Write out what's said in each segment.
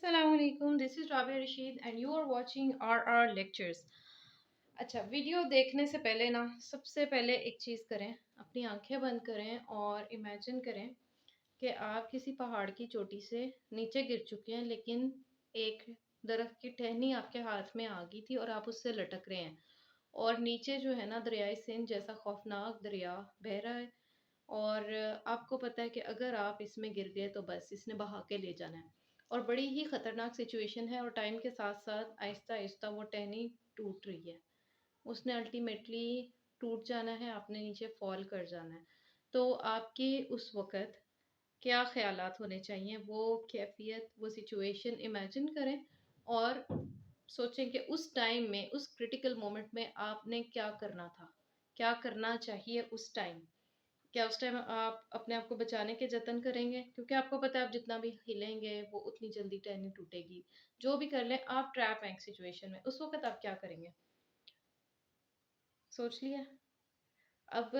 Assalamualaikum. This is Rabia Rashid and you are watching RR Lectures. अच्छा, video देखने से पहले ना सबसे पहले एक चीज़ करें, अपनी आंखें बंद करें और इमेजिन करें कि आप किसी पहाड़ की चोटी से नीचे गिर चुके हैं, लेकिन एक दरख्त की टहनी आपके हाथ में आ गई थी और आप उससे लटक रहे हैं। और नीचे जो है ना, दरियाए सिंध जैसा खौफनाक दरिया बह रहा है और आपको पता है कि अगर आप इसमें गिर गए तो बस इसने बहा के ले जाना है। और बड़ी ही ख़तरनाक सिचुएशन है और टाइम के साथ-साथ आहिस्ता-आहिस्ता वो टहनी टूट रही है। उसने अल्टीमेटली टूट जाना है, आपने नीचे फ़ॉल कर जाना है। तो आपके उस वक़्त क्या ख़यालात होने चाहिए, वो कैफ़ियत, वो सिचुएशन इमेजिन करें और सोचें कि उस टाइम में, उस क्रिटिकल मोमेंट में आपने क्या करना था? क्या करना चाहिए उस टाइम? क्या उस टाइम आप अपने आप को बचाने के जतन करेंगे? क्योंकि आपको पता है आप जितना भी हिलेंगे वो उतनी जल्दी टहनी टूटेगी। जो भी कर लें आप ट्रैप हैं एक सिचुएशन में, उस वक़्त आप क्या करेंगे? सोच लिया? अब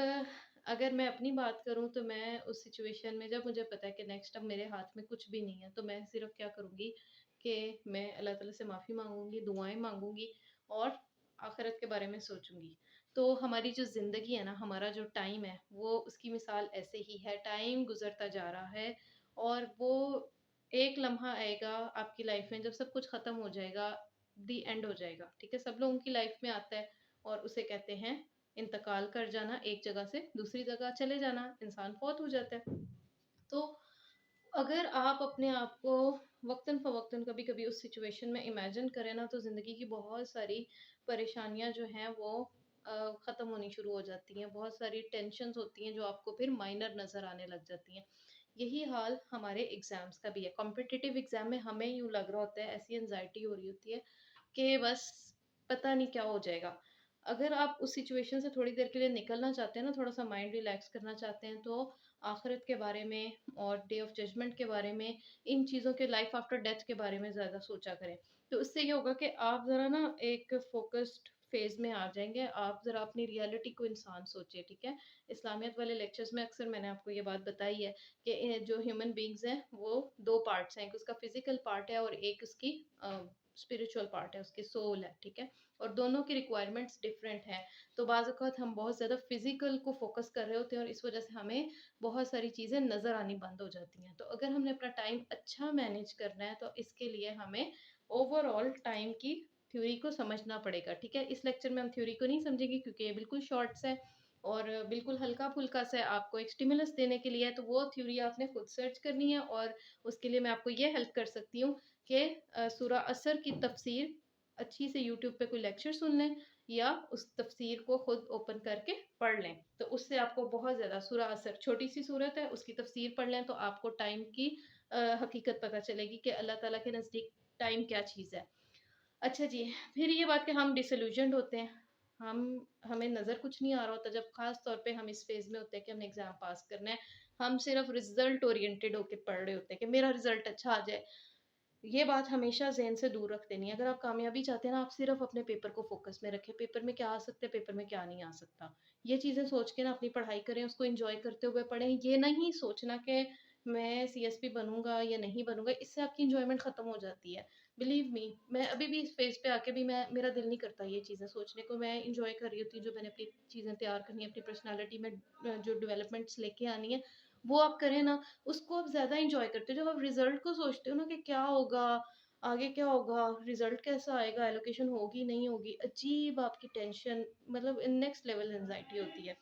अगर मैं अपनी बात करूँ तो मैं उस सिचुएशन में जब मुझे पता है कि नेक्स्ट अब मेरे हाथ में कुछ भी नहीं है, तो मैं सिर्फ़ क्या करूँगी कि मैं अल्लाह ताला से माफ़ी माँगूँगी, दुआएँ माँगूँगी और आख़िरत के बारे में सोचूँगी। तो हमारी जो ज़िंदगी है ना, हमारा जो टाइम है, वो उसकी मिसाल ऐसे ही है। टाइम गुज़रता जा रहा है और वो एक लम्हा आएगा आपकी लाइफ़ में जब सब कुछ ख़त्म हो जाएगा, द एंड हो जाएगा, ठीक है? सब लोगों की लाइफ़ में आता है और उसे कहते हैं इंतकाल कर जाना, एक जगह से दूसरी जगह चले जाना, इंसान फ़ौत हो जाता है। तो अगर आप अपने आप को वक़्तन-फ़वक़्तन कभी-कभी उस सिचुएशन में इमेजिन करें ना, तो ज़िंदगी की बहुत सारी परेशानियाँ जो हैं वो ख़त्म होनी शुरू हो जाती हैं। बहुत सारी टेंशन्स होती हैं जो आपको फिर माइनर नज़र आने लग जाती हैं। यही हाल हमारे एग्ज़ाम्स का भी है। कॉम्पिटिटिव एग्ज़ाम में हमें यूँ लग रहा होता है, ऐसी एंग्ज़ायटी हो रही होती है कि बस पता नहीं क्या हो जाएगा। अगर आप उस सिचुएशन से थोड़ी देर के लिए निकलना चाहते हैं ना, थोड़ा-सा माइंड रिलैक्स करना चाहते हैं, तो आखिरत के बारे में और डे ऑफ जजमेंट के बारे में, इन चीज़ों के लाइफ आफ्टर डेथ के बारे में ज़्यादा सोचा करें। तो उससे ये होगा कि आप ज़रा ना एक फ़ोकस्ड फ़ेज़ में आ जाएँगे। आप ज़रा अपनी रियलिटी को इंसान सोचिए, ठीक है? इस्लामियत वाले लेक्चर्स में अक्सर मैंने आपको ये बात बताई है कि जो ह्यूमन बीइंग्स हैं, वो 2 पार्ट्स हैं। एक उसका फ़िज़िकल पार्ट है और एक उसकी स्पिरिचुअल पार्ट है, उसकी सोल है, ठीक है? और दोनों की रिक्वायरमेंट्स डिफरेंट हैं। तो बाज़ औक़ात हम बहुत ज़्यादा फ़िज़िकल को फ़ोकस कर रहे होते हैं और इस वज़ह से हमें बहुत सारी चीज़ें नज़र आनी बंद हो जाती हैं। तो अगर हमने अपना टाइम अच्छा मैनेज करना है, तो इसके लिए हमें ओवरऑल टाइम की थ्योरी को समझना पड़ेगा, ठीक है? इस लेक्चर में हम थ्योरी को नहीं समझेंगे क्योंकि ये बिल्कुल शॉर्ट्स है और बिल्कुल हल्का-फुल्का सा है, आपको एक स्टिमुलस देने के लिए है, तो वो थ्योरी आपने खुद सर्च करनी है और उसके लिए मैं आपको ये हेल्प कर सकती हूँ कि सूरा असर की तफ़सीर अच्छी से यूट्यूब पे कोई लेक्चर सुन लें या उस तफ़सीर को खुद ओपन करके पढ़ लें। तो उससे आपको बहुत ज़्यादा सूरा असर छोटी-सी सूरत है, उसकी तफ़सीर पढ़ लें तो आपको टाइम की हकीकत पता चलेगी कि अल्लाह ताला के नज़दीक टाइम क्या चीज़ है। अच्छा जी, फिर ये बात कि हम डिsillusioned होते हैं। हमें नज़र कुछ नहीं आ रहा होता जब ख़ास तौर पे हम इस फ़ेज़ में होते हैं कि हमने एग्ज़ाम पास करना है। हम सिर्फ़ रिज़ल्ट ओरिएंटेड होके पढ़ रहे होते हैं कि मेरा रिज़ल्ट अच्छा आ जाए। ये बात हमेशा ज़हन से दूर रख देनी है। अगर आप कामयाबी चाहते हैं ना, आप सिर्फ़ अपने पेपर को फ़ोकस में रखें। पेपर में क्या आ सकता है, पेपर में क्या नहीं आ सकता। ये चीज़ें सोच के ना अपनी पढ़ाई करें, उसको एन्जॉय करते हुए पढ़ें। ये नहीं सोचना कि मैं सीएसपी बनूँगा या नहीं बनूँगा, इससे आपकी एन्जॉयमेंट ख़त्म हो जाती है। बिलीव मी, मैं अभी भी इस फ़ेज़ पे आके भी मैं मेरा दिल नहीं करता ये चीज़ें सोचने को। मैं एन्जॉय कर रही होती हूँ, जो मैंने अपनी चीज़ें तैयार करनी है, अपनी पर्सनैलिटी में जो डेवलपमेंट्स लेके आनी है, वो आप करें ना, उसको आप ज़्यादा एन्जॉय करते हो। जब आप रिज़ल्ट को सोचते हो ना कि क्या होगा, आगे क्या होगा, रिज़ल्ट कैसा आएगा, एलोकेशन होगी, नहीं होगी, अजीब आपकी टेंशन मतलब नेक्स्ट लेवल एंग्ज़ायटी होती है।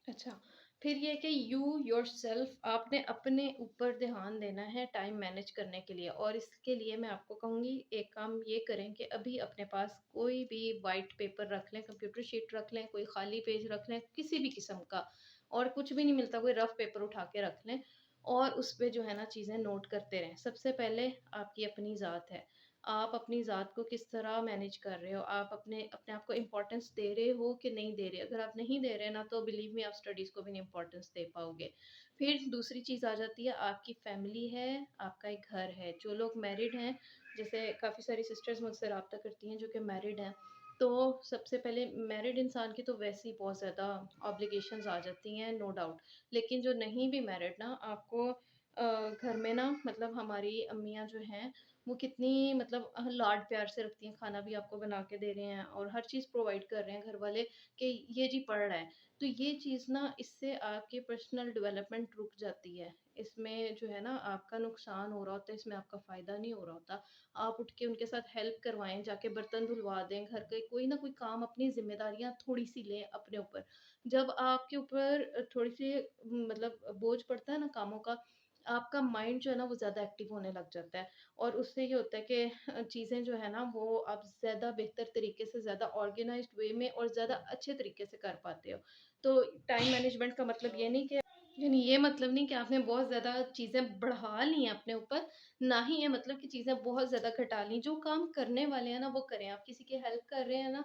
अच्छा, फिर ये है कि यू योरसेल्फ आपने अपने ऊपर ध्यान देना है टाइम मैनेज करने के लिए और इसके लिए मैं आपको कहूँगी एक काम ये करें कि अभी अपने पास कोई भी वाइट पेपर रख लें, कंप्यूटर शीट रख लें, कोई खाली पेज रख लें, किसी भी किस्म का और कुछ भी नहीं मिलता कोई रफ पेपर उठा के रख लें और उस पे जो है ना चीज़ें नोट करते रहें। सबसे पहले आपकी अपनी ज़ात है। आप अपनी ज़ात को किस तरह मैनेज कर रहे हो? आप अपने अपने आप को इम्पोर्टेंस दे रहे हो कि नहीं दे रहे? अगर आप नहीं दे रहे ना तो बिलीव मी आप स्टडीज़ को भी नहीं इम्पोर्टेंस दे पाओगे। फिर दूसरी चीज़ आ जाती है आपकी फैमिली है, आपका एक घर है। जो लोग मैरिड हैं, जैसे काफ़ी सारी सिस्टर्स मुझसे राब्ता करती हैं जो कि मैरिड हैं, तो सबसे पहले मैरिड इंसान की तो वैसे ही बहुत ज़्यादा ऑब्लिगेशंस आ जाती हैं, नो डाउट। लेकिन जो नहीं भी मैरिड ना, आपको घर में ना मतलब हमारी अम्मियाँ जो हैं, वो कितनी मतलब लाड प्यार से रखती हैं, खाना भी आपको बना के दे रहे हैं और हर चीज़ प्रोवाइड कर रहे हैं घर वाले कि ये जी पढ़ रहा है। तो ये चीज़ ना इससे आपकी पर्सनल डेवलपमेंट रुक जाती है। इसमें जो है ना आपका नुकसान हो रहा होता है, इसमें आपका फ़ायदा नहीं हो रहा होता। आप उठ के उनके साथ हेल्प करवाएँ, जाके बर्तन धुलवा दें, घर के कोई ना कोई काम अपनी ज़िम्मेदारियाँ थोड़ी-सी लें अपने ऊपर। जब आपके ऊपर थोड़ी-सी मतलब बोझ पड़ता है ना कामों का, आपका माइंड जो है ना वो ज़्यादा एक्टिव होने लग जाता है और उससे ये होता है कि चीज़ें जो है ना वो आप ज़्यादा बेहतर तरीके से, ज़्यादा ऑर्गेनाइज़्ड वे में और ज़्यादा अच्छे तरीके से कर पाते हो। तो टाइम मैनेजमेंट का मतलब ये नहीं कि यानी ये मतलब नहीं कि आपने बहुत ज़्यादा चीज़ें बढ़ा ली हैं अपने ऊपर, ना ही ये मतलब कि चीज़ें बहुत ज़्यादा घटा ली। जो काम करने वाले हैं ना वो करें। आप किसी की हेल्प कर रहे हैं ना,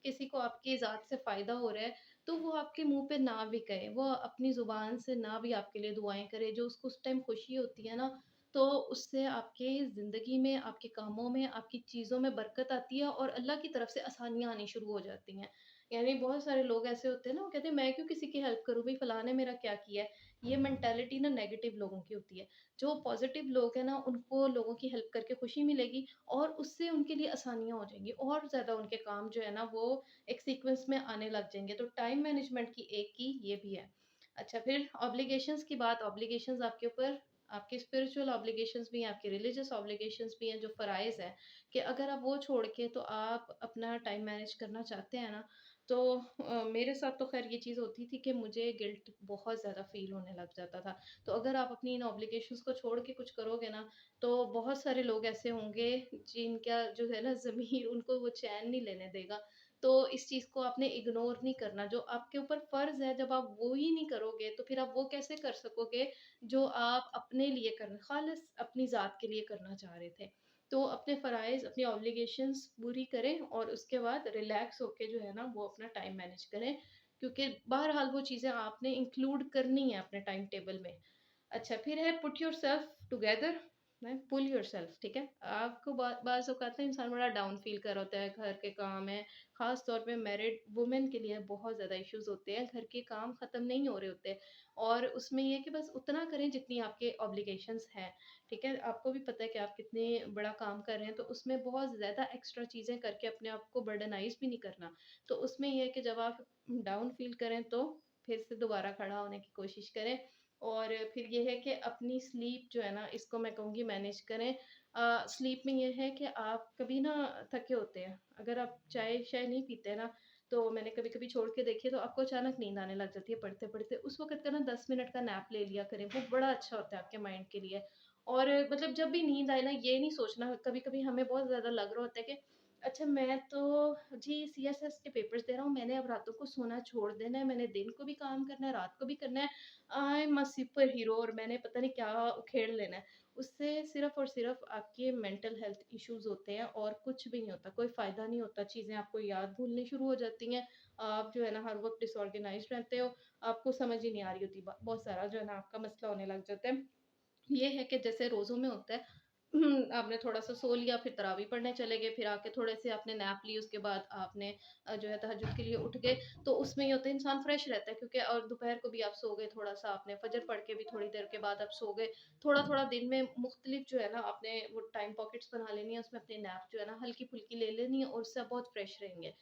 किसी को आपकी ज़ात से फ़ायदा हो रहा है, तो वो आपके मुँह पे ना भी कहे, वो अपनी ज़ुबान से ना भी आपके लिए दुआएँ करे, जो उसको उस टाइम खुशी होती है ना, तो उससे आपके ज़िंदगी में, आपके कामों में, आपकी चीज़ों में बरकत आती है और अल्लाह की तरफ से आसानियाँ आनी शुरू हो जाती हैं। यानी बहुत सारे लोग ऐसे होते हैं ना, वो कहते हैं मैं क्यों किसी की हेल्प करूँ, भई फलाँ ने मेरा क्या किया है? ये मेंटालिटी ना नेगेटिव लोगों की होती है। जो पॉज़िटिव लोग हैं ना, उनको लोगों की हेल्प करके खुशी मिलेगी और उससे उनके लिए आसानियाँ हो जाएँगी और ज़्यादा उनके काम जो है ना वो एक सीक्वेंस में आने लग जाएँगे। तो टाइम मैनेजमेंट की एक की ये भी है। अच्छा फिर ऑब्लिगेशंस की बात, ऑब्लिगेशंस आपके ऊपर आपके स्पिरिचुअल ऑब्लिगेशंस भी हैं, आपके रिलीजियस ऑब्लिगेशंस भी हैं, जो फ़राइज़ हैं कि अगर आप वो छोड़ के तो आप अपना टाइम मैनेज करना चाहते हैं ना, तो मेरे साथ तो ख़ैर ये चीज़ होती थी कि मुझे गिल्ट बहुत ज़्यादा फ़ील होने लग जाता था। तो अगर आप अपनी इन ऑब्लिगेशंस को छोड़ के कुछ करोगे ना, तो बहुत सारे लोग ऐसे होंगे जिनका जो है ना ज़मीर उनको वो चैन नहीं लेने देगा। तो इस चीज़ को आपने इग्नोर नहीं करना, जो आपके ऊपर फ़र्ज़ है जब आप वो ही नहीं करोगे, तो फिर आप वो कैसे कर सकोगे जो आप अपने लिए करना ख़ालिस अपनी ज़ात के लिए करना चाह रहे थे। तो अपने फ़राइज़, अपनी ऑब्लिगेशंस पूरी करें और उसके बाद रिलैक्स होके जो है ना वो अपना टाइम मैनेज करें, क्योंकि बहरहाल वो चीज़ें आपने इंक्लूड करनी है अपने टाइम टेबल में। अच्छा, फिर है पुट योरसेल्फ टुगेदर पुल योरसेल्फ, ठीक है? आपको बाज़ औक़ात ना इंसान बड़ा डाउन फ़ील कर रहा होता है, घर के काम हैं, ख़ास तौर पे मैरिड वुमेन के लिए बहुत ज़्यादा इश्यूज़ होते हैं, घर के काम ख़त्म नहीं हो रहे होते और उसमें ये है कि बस उतना करें जितनी आपके ऑब्लिगेशंस हैं, ठीक है? आपको भी पता है कि आप कितने बड़ा काम कर रहे हैं, तो उसमें बहुत ज़्यादा एक्स्ट्रा चीज़ें करके अपने आप को बर्डनाइज़ भी नहीं करना। तो उसमें ये है कि जब आप डाउन फ़ील करें, तो फिर से दोबारा खड़ा होने की कोशिश करें और फिर ये है कि अपनी स्लीप जो है ना इसको मैं कहूँगी मैनेज करें। स्लीप में ये है कि आप कभी ना थके होते हैं, अगर आप चाय-शाय नहीं पीते ना, तो मैंने कभी-कभी छोड़ के देखी है तो आपको अचानक नींद आने लग जाती है पढ़ते-पढ़ते। उस वक़्त का ना 10 मिनट का नैप ले लिया करें, वो बड़ा अच्छा होता है आपके माइंड के लिए। और मतलब जब भी नींद आए ना ये नहीं सोचना, कभी-कभी हमें बहुत ज़्यादा लग रहा होता है कि अच्छा मैं तो जी सीएसएस के पेपर्स दे रहा हूँ, मैंने अब रातों को सोना छोड़ देना है, मैंने दिन को भी काम करना है, रात को भी करना है। I am a super hero और मैंने पता नहीं क्या उखेड़ लेना है। उससे सिर्फ़ और सिर्फ़ आपके मेंटल हेल्थ इश्यूज़ होते हैं और कुछ भी नहीं होता, कोई फ़ायदा नहीं होता, चीज़ें आपको याद भूलनी शुरू हो जाती हैं। आप जो है ना हर वक़्त डिसऑर्गनाइज़्ड रहते हो, आपको समझ ही नहीं आ रही होती बहुत सारा जो है ना आपका मसला होने लग जाता है। ये है कि जैसे रोज़ों में होता है आपने थोड़ा-सा सो लिया, फिर तरावी पढ़ने चले गए, फिर आके थोड़े से आपने नैप ली, उसके बाद आपने जो है तहज्जुद के लिए उठ गए, तो उसमें ये होता है इंसान फ्रेश रहता है क्योंकि और दोपहर को भी आप सो गए थोड़ा-सा, आपने फ़जर पढ़ के भी थोड़ी देर के बाद आप सो गए। थोड़ा-थोड़ा दिन में मुख्तलिफ जो है ना आपने वो टाइम पॉकेट्स बना लेनी है, उसमें अपनी नैप जो है ना हल्की-फुल्की ले लेनी है और उससे आप बहुत फ्रेश रहेंगे।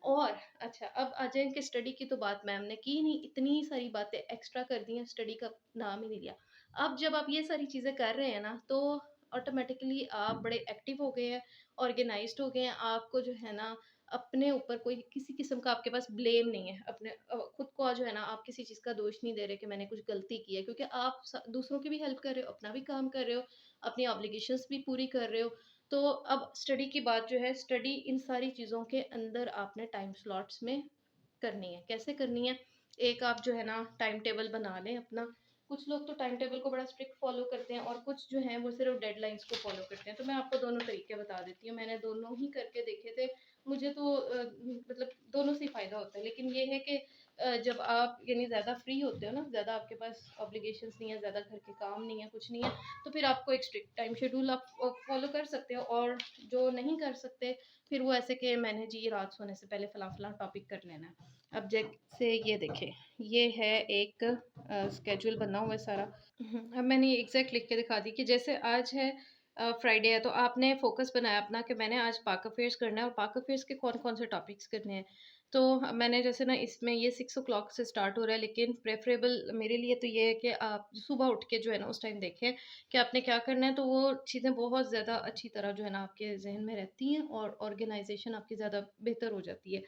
और अच्छा, अब आ जाएँ कि स्टडी की तो बात मैम ने की नहीं, इतनी सारी बातें एक्स्ट्रा कर दी हैं, स्टडी का नाम ही नहीं लिया। अब जब आप ये सारी चीज़ें कर रहे हैं ना, तो ऑटोमैटिकली आप बड़े एक्टिव हो गए हैं, ऑर्गेनाइज़्ड हो गए हैं, आपको जो है ना अपने ऊपर कोई किसी किस्म का आपके पास ब्लेम नहीं है। अपने खुद को जो है ना आप किसी चीज़ का दोष नहीं दे रहे कि मैंने कुछ गलती की है क्योंकि आप दूसरों की भी हेल्प कर रहे हो, अपना भी काम कर रहे हो, अपनी ऑब्लिगेशंस भी पूरी कर रहे हो। तो अब स्टडी की बात जो है, स्टडी इन सारी चीज़ों के अंदर आपने टाइम स्लॉट्स में करनी है। कैसे करनी है? एक आप जो है ना टाइम टेबल बना लें अपना। कुछ लोग तो टाइम टेबल को बड़ा स्ट्रिक्ट फ़ॉलो करते हैं और कुछ जो हैं वो सिर्फ़ डेडलाइन्स को फ़ॉलो करते हैं। तो मैं आपको दोनों तरीके बता देती हूँ। मैंने दोनों ही करके देखे थे। मुझे तो मतलब दोनों से ही फ़ायदा होता है। लेकिन ये है कि जब आप यानी ज़्यादा फ्री होते हो ना, ज़्यादा आपके पास ऑब्लिगेशंस नहीं है, ज़्यादा घर के काम नहीं है, कुछ नहीं है, तो फिर आपको एक स्ट्रिक्ट टाइम शेड्यूल आप फॉलो कर सकते हो। और जो नहीं कर सकते, फिर वो ऐसे कि मैंने जी रात सोने से पहले फलां-फलां टॉपिक कर लेना है। अब जैसे ये देखें, ये है एक स्केड्यूल बना हुआ है सारा। अब मैंने ये एग्ज़ैक्ट लिख के दिखा दी कि जैसे आज है फ्राइडे है, तो आपने फ़ोकस बनाया अपना कि मैंने आज पाक अफ़ेयर्स करना है और पाक अफ़ेयर्स के कौन-कौन से टॉपिक्स करने हैं। तो मैंने जैसे ना इसमें ये 6 ओ क्लॉक से स्टार्ट हो रहा है, लेकिन प्रेफ़रेबल मेरे लिए तो ये है कि आप सुबह उठ के जो है ना उस टाइम देखें कि आपने क्या करना है, तो वो चीज़ें बहुत ज़्यादा अच्छी तरह जो है ना आपके ज़हन में रहती हैं और ऑर्गेनाइज़ेशन आपकी ज़्यादा बेहतर हो जाती है।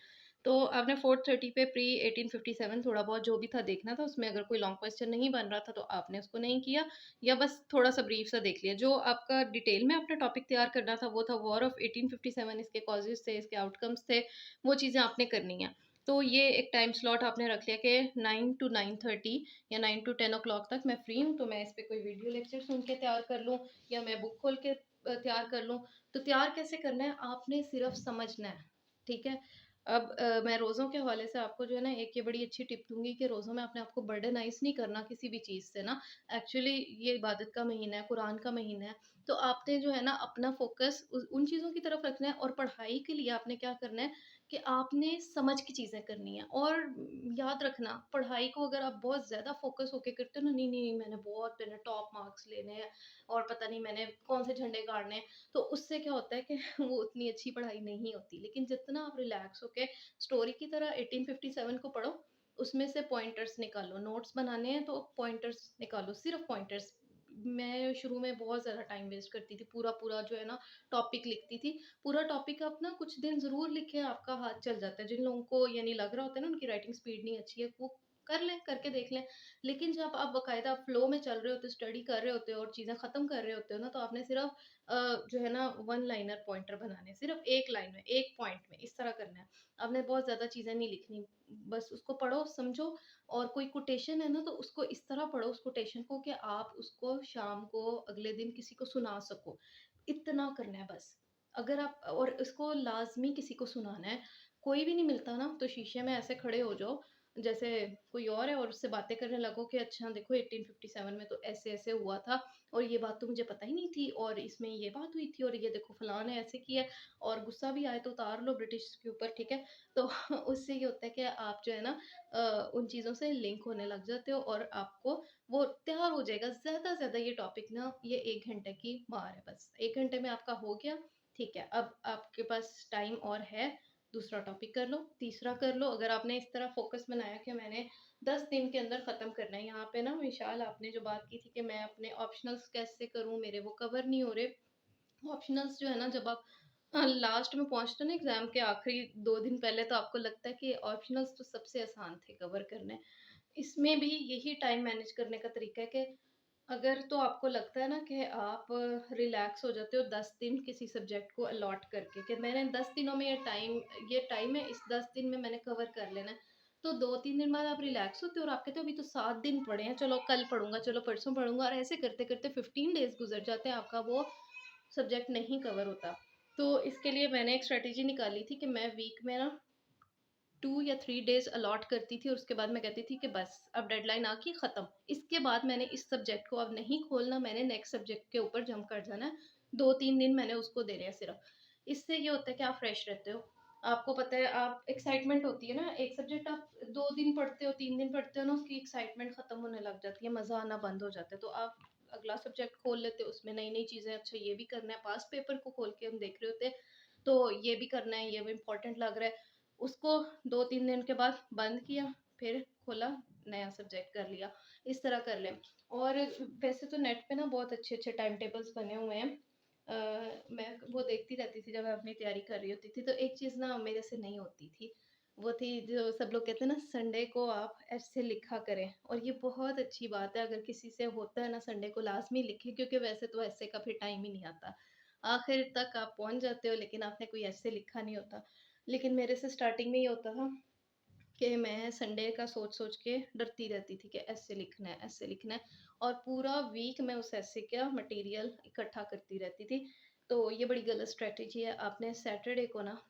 तो आपने 4:30 पे प्री 1857 थोड़ा बहुत जो भी था देखना था, उसमें अगर कोई लॉन्ग क्वेश्चन नहीं बन रहा था तो आपने उसको नहीं किया, या बस थोड़ा-सा ब्रीफ सा देख लिया। जो आपका डिटेल में अपना टॉपिक तैयार करना था वो था वॉर ऑफ 1857, इसके कॉजेज़ थे, इसके आउटकम्स थे, वो चीज़ें आपने करनी हैं। तो ये एक टाइम स्लॉट आपने रख लिया कि 9 टू 9:30 या 9 टू 10 ओ क्लॉक तक मैं फ्री हूँ, तो मैं इस पे कोई वीडियो लेक्चर सुन के तैयार कर लूँ या मैं बुक खोल के तैयार कर लूँ। तो तैयार कैसे करना है, आपने सिर्फ़ समझना है, ठीक है? अब मैं रोज़ों के हवाले से आपको जो है ना एक ये बड़ी अच्छी टिप दूँगी कि रोज़ों में अपने आप को बर्डनाइज़ नहीं करना किसी भी चीज़ से ना। एक्चुअली ये इबादत का महीना है, कुरान का महीना है, तो आपने जो है ना अपना फ़ोकस उन चीज़ों की तरफ रखना है, और पढ़ाई के लिए आपने क्या करना है कि आपने समझ की चीज़ें करनी है। और याद रखना, पढ़ाई को अगर आप बहुत ज़्यादा फ़ोकस होके करते हो ना, नहीं, नहीं, नहीं, मैंने टॉप मार्क्स लेने हैं और पता नहीं मैंने कौन से झंडे गाड़ने हैं, तो उससे क्या होता है कि वो उतनी अच्छी पढ़ाई नहीं होती। लेकिन जितना आप रिलैक्स होके स्टोरी की तरह 1857 को पढ़ो, उसमें से पॉइंटर्स निकालो, नोट्स बनाने हैं तो पॉइंटर्स निकालो, सिर्फ़ पॉइंटर्स। मैं शुरू में बहुत ज़्यादा टाइम वेस्ट करती थी, पूरा-पूरा जो है ना टॉपिक लिखती थी। पूरा टॉपिक आप ना कुछ दिन ज़रूर लिखें, आपका हाथ चल जाता है। जिन लोगों को यानी लग रहा होता है ना उनकी राइटिंग स्पीड नहीं अच्छी है, वो कर लें, करके देख लें। लेकिन जब आप बाकायदा फ्लो में चल रहे होते हो, स्टडी कर रहे होते हो और चीज़ें ख़त्म कर रहे होते हो ना, तो आपने सिर्फ़ जो है ना वन लाइनर पॉइंटर बनाने हैं, सिर्फ़ एक लाइन में, एक पॉइंट में, इस तरह करना है। आपने बहुत ज़्यादा चीज़ें नहीं लिखनी, बस उसको पढ़ो, समझो। और कोई कोटेशन है ना, तो उसको इस तरह पढ़ो उस कोटेशन को कि आप उसको शाम को, अगले दिन किसी को सुना सको। इतना करना है बस। अगर आप और इसको लाज़मी किसी को सुनाना है, कोई भी नहीं मिलता ना, तो शीशे में ऐसे खड़े हो जाओ, जैसे कोई और है और उससे बातें करने लगो कि अच्छा देखो 1857 में तो ऐसे-ऐसे हुआ था और ये बात तो मुझे पता ही नहीं थी और इसमें ये बात हुई थी और ये देखो फलाँ ने ऐसे किया है, और गुस्सा भी आए तो उतार लो ब्रिटिश के ऊपर, ठीक है? तो उससे ये होता है कि आप जो है ना उन चीज़ों से लिंक होने लग जाते हो और आपको वो तैयार हो जाएगा। ज़्यादा से ज़्यादा ये टॉपिक ना ये 1 घंटे की मार है बस। 1 घंटे में आपका हो गया, ठीक है। अब आपके पास टाइम और है, दूसरा टॉपिक कर लो, तीसरा कर लो। अगर आपने इस तरह फ़ोकस बनाया कि मैंने 10 दिन के अंदर ख़त्म करना है। यहाँ पे ना विशाल आपने जो बात की थी कि मैं अपने ऑप्शनल्स कैसे करूँ, मेरे वो कवर नहीं हो रहे। ऑप्शनल्स जो है ना, जब आप लास्ट में पहुँचते हो ना एग्ज़ाम के आखिरी 2 दिन पहले, तो आपको लगता है कि ऑप्शनल्स तो सबसे आसान थे कवर करने। इसमें भी यही टाइम मैनेज करने का तरीका है कि अगर तो आपको लगता है ना कि आप रिलैक्स हो जाते हो 10 दिन किसी सब्जेक्ट को अलॉट करके कि मैंने 10 दिनों में ये टाइम है, इस 10 दिन में मैंने कवर कर लेना है। तो 2-3 दिन बाद आप रिलैक्स होते हो और आप कहते हो अभी तो 7 दिन पड़े हैं, चलो कल पढ़ूँगा, चलो परसों पढ़ूँगा, और ऐसे करते-करते 15 डेज़ गुज़र जाते हैं, आपका वो सब्जेक्ट नहीं कवर होता। तो इसके लिए मैंने एक स्ट्रैटेजी निकाली थी कि मैं वीक में ना 2 या 3 डेज़ अलॉट करती थी और उसके बाद मैं कहती थी कि बस अब डेडलाइन आ गई, ख़त्म। इसके बाद मैंने इस सब्जेक्ट को अब नहीं खोलना, मैंने नेक्स्ट सब्जेक्ट के ऊपर जंप कर जाना है। 2-3 दिन मैंने उसको देने हैं सिर्फ़। इससे ये होता है कि आप फ्रेश रहते हो। आपको पता है, आप एक्साइटमेंट होती है ना, एक सब्जेक्ट आप 2 दिन पढ़ते हो, 3 दिन पढ़ते हो ना, उसकी एक्साइटमेंट ख़त्म होने लग जाती है, मज़ा आना बंद हो जाता है। तो आप अगला सब्जेक्ट खोल लेते हो, उसमें नई-नई चीज़ें, अच्छा ये भी करना है, पास्ट पेपर को खोल के हम देख रहे होते हैं, तो ये भी करना है, ये भी इम्पोर्टेंट लग रहा है। उसको 2-3 दिन के बाद बंद किया, फिर खोला, नया सब्जेक्ट कर लिया, इस तरह कर लें। और वैसे तो नेट पे ना बहुत अच्छे-अच्छे टाइम टेबल्स बने हुए हैं। मैं वो देखती रहती थी जब मैं अपनी तैयारी कर रही होती थी, तो एक चीज़ ना मेरे से नहीं होती थी, वो थी जो सब लोग कहते हैं ना, संडे को आप ऐसे लिखा करें, और ये बहुत अच्छी बात है, अगर किसी से होता है ना संडे को लाज़मी लिखें, क्योंकि वैसे तो ऐसे का फिर टाइम ही नहीं आता। आखिर तक आप पहुँच जाते हो लेकिन आपने कोई ऐसे लिखा नहीं होता। लेकिन मेरे से स्टार्टिंग में ये होता था कि मैं संडे का सोच-सोच के डरती रहती थी कि ऐसे लिखना है, ऐसे लिखना है, और पूरा वीक मैं उस ऐसे का मटेरियल इकट्ठा करती रहती थी। तो ये बड़ी गलत स्ट्रैटेजी है। आपने सैटरडे को ना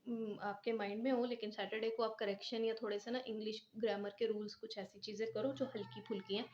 आपके माइंड में हो, लेकिन सैटरडे को आप करेक्शन या थोड़े से ना इंग्लिश ग्रामर के रूल्स कुछ ऐसी चीज़ें करो जो हल्की-फुल्की हैं,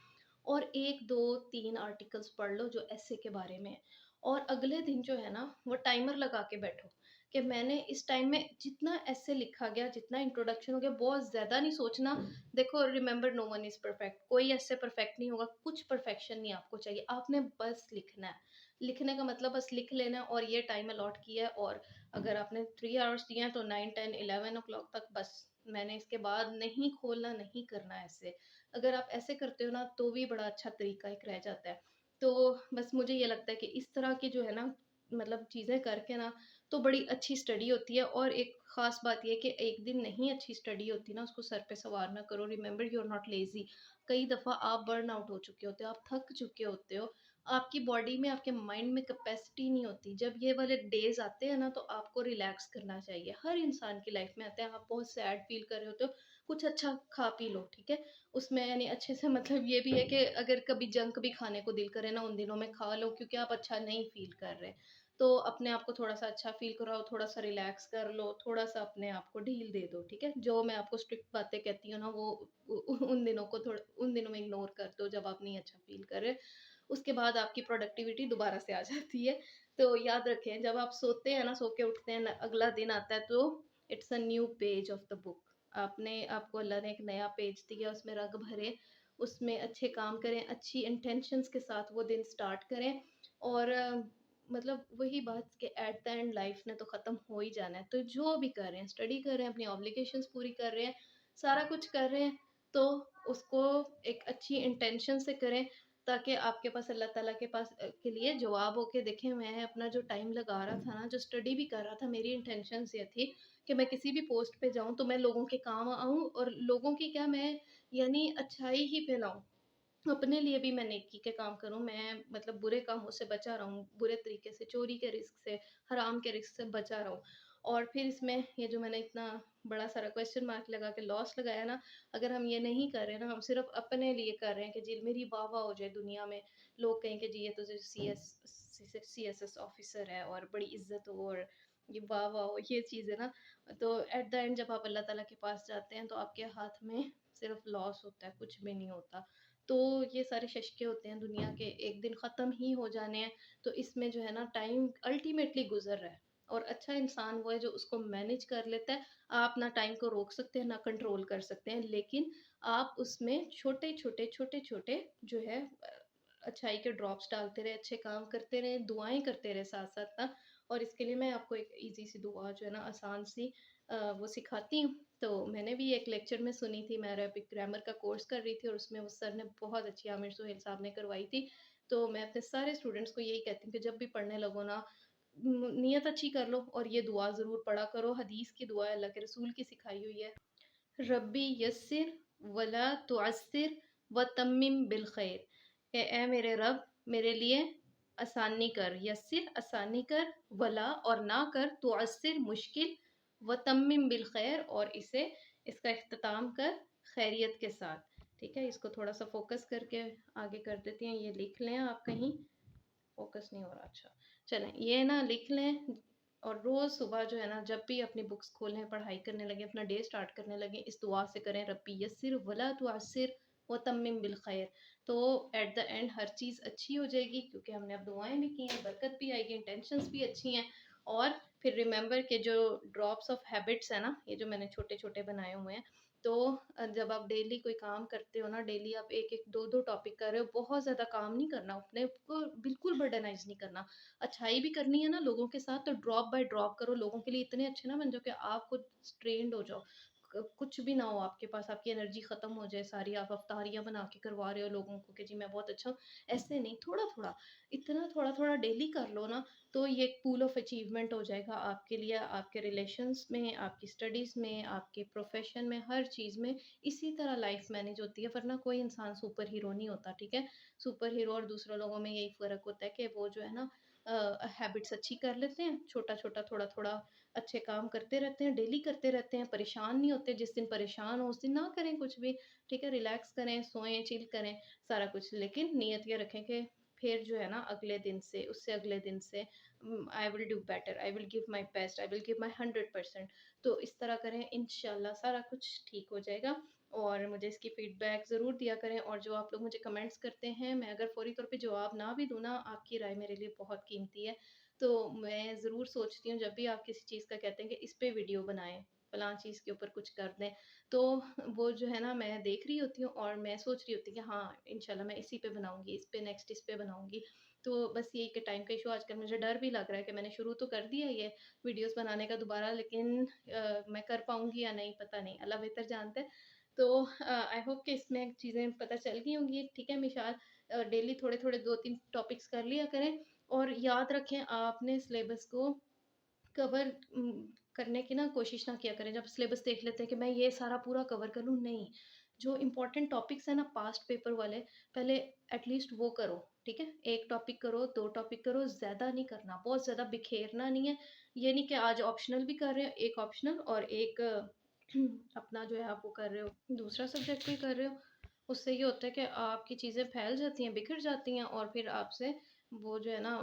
और 1, 2, 3 आर्टिकल्स पढ़ लो जो एस्से के बारे में है। और अगले दिन जो है ना, वो टाइमर लगा के बैठो कि मैंने इस टाइम में जितना एस्से लिखा गया, जितना इंट्रोडक्शन हो गया, बहुत ज़्यादा नहीं सोचना। देखो, remember no one is perfect, कोई एस्से परफेक्ट नहीं होगा, कुछ परफेक्शन नहीं आपको चाहिए, आपने बस लिखना है। लिखने का मतलब बस लिख लेना है, और ये टाइम अलॉट किया है, और अगर आपने 3 आवर्स दिए हैं तो 9, 10, 11 ओ क्लॉक तक बस, मैंने इसके बाद नहीं खोलना, नहीं करना ऐसे। अगर आप ऐसे करते हो ना, तो भी बड़ा अच्छा तरीका एक रह जाता है। तो बस मुझे ये लगता है कि इस तरह की जो है ना, मतलब चीज़ें करके ना, तो बड़ी अच्छी स्टडी होती है। और एक ख़ास बात ये है कि एक दिन नहीं अच्छी स्टडी होती ना, उसको सर पे सवार ना करो। Remember you are not lazy. कई दफ़ा आप बर्न आउट हो चुके होते हो, आप थक चुके होते हो, आपकी बॉडी में, आपके माइंड में कैपेसिटी नहीं होती। जब ये वाले डेज़ आते हैं ना, तो आपको रिलैक्स करना चाहिए। हर इंसान की लाइफ़ में आते हैं, आप बहुत सैड फ़ील कर रहे होते हो, कुछ अच्छा खा पी लो, ठीक है? उसमें यानी अच्छे से मतलब ये भी है कि अगर कभी जंक भी खाने को दिल करे ना, उन दिनों में खा लो, क्योंकि आप अच्छा नहीं फ़ील कर रहे। तो अपने आप को थोड़ा-सा अच्छा फ़ील कराओ, थोड़ा-सा रिलैक्स कर लो, थोड़ा-सा अपने आप को ढील दे दो, ठीक है? जो मैं आपको स्ट्रिक्ट बातें कहती हूँ ना, वो उन दिनों को थोड़ा, उन दिनों में इग्नोर कर दो जब आप नहीं अच्छा फ़ील कर रहे। उसके बाद आपकी प्रोडक्टिविटी दोबारा से आ जाती है। तो याद रखें, जब आप सोते हैं ना, सो के उठते हैं, अगला दिन आता है, तो it's a new page of the book. आपको अल्लाह ने एक नया पेज दिया, उसमें रंग भरे, उसमें अच्छे काम करें, अच्छी इंटेंशंस के साथ वो दिन स्टार्ट करें। और मतलब वही बात कि एट द एंड लाइफ ने तो ख़त्म हो ही जाना है। तो जो भी कर रहे हैं, स्टडी कर रहे हैं, अपनी ऑब्लिगेशंस पूरी कर रहे हैं, सारा कुछ कर रहे हैं, तो उसको एक अच्छी इंटेंशन से करें, ताकि आपके पास अल्लाह ताला के पास के लिए जवाब हो के देखें, मैं अपना जो टाइम लगा रहा था ना, जो स्टडी भी कर रहा था, मेरी इंटेंशंस ये थी कि मैं किसी भी पोस्ट पे जाऊँ तो मैं लोगों के काम आऊँ, और लोगों की क्या, मैं यानी अच्छाई ही फैलाऊँ। अपने लिए भी मैं नेकी के काम करूँ, मैं मतलब बुरे कामों से बचा रहूँ, बुरे तरीके से, चोरी के रिस्क से, हराम के रिस्क से बचा रहूँ। और फिर इसमें ये जो मैंने इतना बड़ा सारा क्वेश्चन मार्क लगा के लॉस लगाया ना, अगर हम ये नहीं कर रहे ना, हम सिर्फ़ अपने लिए कर रहे हैं कि जी मेरी वाह-वाह हो जाए दुनिया में, लोग कहें कि जी ये तो जो सीएसएस ऑफ़िसर है और बड़ी इज़्ज़त हो, और ये वाह-वाह हो, ये चीज़ है ना, तो एट द एंड जब आप अल्लाह ताला के पास जाते हैं, तो आपके हाथ में सिर्फ़ लॉस होता है, कुछ भी नहीं होता। तो ये सारे शशके होते हैं दुनिया के, एक दिन ख़त्म ही हो जाने हैं। तो इसमें जो है ना, टाइम अल्टीमेटली गुज़र रहा है, और अच्छा इंसान वो है जो उसको मैनेज कर लेता है। आप ना टाइम को रोक सकते हैं, ना कंट्रोल कर सकते हैं, लेकिन आप उसमें छोटे-छोटे, छोटे-छोटे जो है अच्छाई के ड्रॉप्स डालते रहे, अच्छे काम करते रहें, दुआएँ करते रहे साथ-साथ ना। और इसके लिए मैं आपको एक ईज़ी सी दुआ जो है ना, आसान सी वो सिखाती हूँ। तो मैंने भी एक लेक्चर में सुनी थी, मैं अरबिक ग्रामर का कोर्स कर रही थी, और उसमें उस सर ने बहुत अच्छी, आमिर सुहेल साहब ने करवाई थी। तो मैं अपने सारे स्टूडेंट्स को यही कहती हूँ कि जब भी पढ़ने लगो ना, नियत अच्छी कर लो, और ये दुआ ज़रूर पढ़ा करो। हदीस की दुआ है, अल्लाह के रसूल की सिखाई हुई है। रब्बी यस्सिर वला तुअस्सिर व तम्मिम बिल खैर, कि ए मेरे रब, मेरे लिए आसानी कर, यस्सिर आसानी कर, वला और ना कर, तुअस्सिर मुश्किल, व तम्मिम बिल खैर और इसे, इसका इख्तिताम कर खैरियत के साथ। ठीक है, इसको थोड़ा सा फोकस करके आगे कर देती हैं, ये लिख लें आप कहीं, फ़ोकस नहीं हो रहा, अच्छा। चलें, ये ना लिख लें, और रोज़ सुबह जो है ना, जब भी अपनी बुक्स खोलें, पढ़ाई करने लगें, अपना डे स्टार्ट करने लगें, इस दुआ से करें, रब्बी यस्सिर वला तुअस्सिर व तम्मिम बिल खैर। तो एट द एंड हर चीज़ अच्छी हो जाएगी, क्योंकि हमने अब दुआएँ भी की हैं, बरकत भी आएगी, इंटेंशंस भी अच्छी हैं। और फिर रिमेंबर के जो ड्रॉप्स ऑफ हैबिट्स हैं ना, ये जो मैंने छोटे-छोटे बनाए हुए हैं, तो जब आप डेली कोई काम करते हो ना, डेली आप 1-1, 2-2 टॉपिक कर रहे हो, बहुत ज़्यादा काम नहीं करना, अपने को बिल्कुल बर्डनाइज़ नहीं करना। अच्छाई भी करनी है ना लोगों के साथ, तो ड्रॉप बाय ड्रॉप करो, लोगों के लिए इतने अच्छे ना बन जाओ कि आप खुद स्ट्रेन्ड हो जाओ। कुछ भी ना हो आपके पास, आपकी एनर्जी ख़त्म हो जाए सारी, आप अफ्तारियाँ बना के करवा रहे हो लोगों को कि जी मैं बहुत अच्छा हूँ। ऐसे नहीं, थोड़ा-थोड़ा, इतना थोड़ा-थोड़ा डेली कर लो ना, तो ये एक पूल ऑफ अचीवमेंट हो जाएगा आपके लिए, आपके रिलेशंस में, आपकी स्टडीज़ में, आपके प्रोफ़ेशन में, हर चीज़ में। इसी तरह लाइफ़ मैनेज होती है, वरना कोई इंसान सुपर हीरो नहीं होता, ठीक है? सुपर हीरो और दूसरे लोगों में यही फ़र्क होता है कि वो जो है ना, हैबिट्स अच्छी कर लेते हैं, छोटा-छोटा, थोड़ा-थोड़ा अच्छे काम करते रहते हैं, डेली करते रहते हैं, परेशान नहीं होते। जिस दिन परेशान हो उस दिन ना करें कुछ भी, ठीक है? रिलैक्स करें, सोएँ, चिल करें, सारा कुछ। लेकिन नियत ये रखें कि फिर जो है ना अगले दिन से, उससे अगले दिन से I will do better, I will give my best, I will give my 100%। तो इस तरह करें, इंशाल्लाह सारा कुछ ठीक हो जाएगा। और मुझे इसकी फीडबैक ज़रूर दिया करें, और जो आप लोग मुझे कमेंट्स करते हैं, मैं अगर फ़ौरी तौर पे जवाब ना भी दूँ ना, आपकी राय मेरे लिए बहुत कीमती है। तो मैं ज़रूर सोचती हूँ जब भी आप किसी चीज़ का कहते हैं कि इस पे वीडियो बनाएँ, फलाँ चीज़ के ऊपर कुछ कर दें, तो वो जो है ना मैं देख रही होती हूँ और मैं सोच रही होती हूँ कि हाँ, इंशाल्लाह मैं इसी पे बनाऊँगी, इस पे नेक्स्ट इस पे बनाऊँगी। तो बस यही कि टाइम का इश्यू आजकल मुझे डर भी लग रहा है कि मैंने शुरू तो कर दिया ये वीडियोज़ बनाने का दोबारा, लेकिन मैं कर पाऊँगी या नहीं पता नहीं, अल्लाह बेहतर जानता है। तो आई होप कि इसमें चीज़ें पता चल गई होंगी, ठीक है मिशाल? डेली थोड़े-थोड़े 2-3 टॉपिक्स कर लिया करें, और याद रखें आपने सिलेबस को कवर करने की ना कोशिश ना किया करें। जब सिलेबस देख लेते हैं कि मैं ये सारा पूरा कवर कर लूँ, नहीं। जो इम्पोर्टेंट टॉपिक्स हैं ना पास्ट पेपर वाले, पहले एटलीस्ट वो करो, ठीक है? 1 टॉपिक करो, 2 टॉपिक करो, ज़्यादा नहीं करना, बहुत ज़्यादा बिखेरना नहीं है। ये नहीं कि आज ऑप्शनल भी कर रहे हो, 1 ऑप्शनल और 1 अपना जो है आप वो कर रहे हो, दूसरा सब्जेक्ट भी कर रहे हो। उससे ये होता है कि आपकी चीज़ें फैल जाती हैं, बिखर जाती हैं, और फिर आपसे वो जो है ना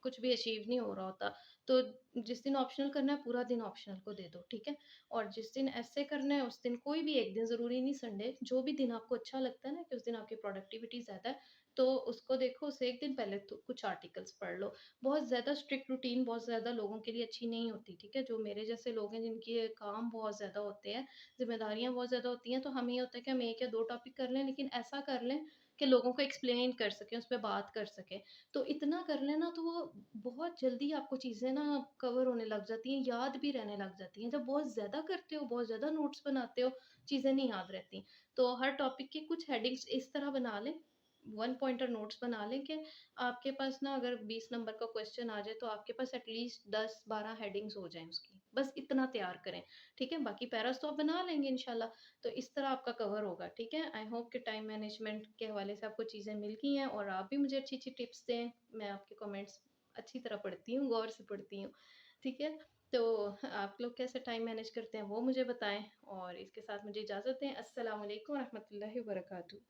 कुछ भी अचीव नहीं हो रहा होता। तो जिस दिन ऑप्शनल करना है, पूरा दिन ऑप्शनल को दे दो, ठीक है? और जिस दिन ऐसे करना है, उस दिन कोई भी एक दिन, ज़रूरी नहीं संडे, जो भी दिन आपको अच्छा लगता है ना कि उस दिन आपकी प्रोडक्टिविटी ज़्यादा है, तो उसको देखो, उससे 1 दिन पहले तो कुछ आर्टिकल्स पढ़ लो। बहुत ज़्यादा स्ट्रिक्ट रूटीन बहुत ज़्यादा लोगों के लिए अच्छी नहीं होती, ठीक है? जो मेरे जैसे लोग हैं जिनके काम बहुत ज़्यादा होते हैं, ज़िम्मेदारियाँ बहुत ज़्यादा होती हैं, तो हमें ये होता है कि हम 1 या 2 टॉपिक कर लें, लेकिन ऐसा कर लें कि लोगों को एक्सप्लेन कर सकें, उस पे बात कर सकें। तो इतना कर लें ना, तो वो बहुत जल्दी आपको चीज़ें ना कवर होने लग जाती हैं, याद भी रहने लग जाती हैं। जब बहुत ज़्यादा करते हो, बहुत ज़्यादा नोट्स बनाते हो, चीज़ें नहीं याद रहती। तो हर टॉपिक की कुछ हेडिंग्स इस तरह बना लें, वन पॉइंटर नोट्स बना लें कि आपके पास ना अगर 20 नंबर का क्वेश्चन आ जाए, तो आपके पास एटलीस्ट 10-12 हेडिंग्स हो जाएँ उसकी। बस इतना तैयार करें, ठीक है? बाकी पैरास तो आप बना लेंगे इंशाल्लाह। तो इस तरह आपका कवर होगा, ठीक है? आई होप कि टाइम मैनेजमेंट के हवाले से आपको चीज़ें मिल गई हैं, और आप भी मुझे अच्छी-अच्छी टिप्स दें। मैं आपके कमेंट्स अच्छी तरह पढ़ती हूँ, गौर से पढ़ती हूँ, ठीक है? तो आप लोग कैसे टाइम मैनेज करते हैं वो मुझे बताएँ, और इसके साथ मुझे इजाज़त दें। अस्सलाम वालेकुम व रहमतुल्लाहि व बरकातहू।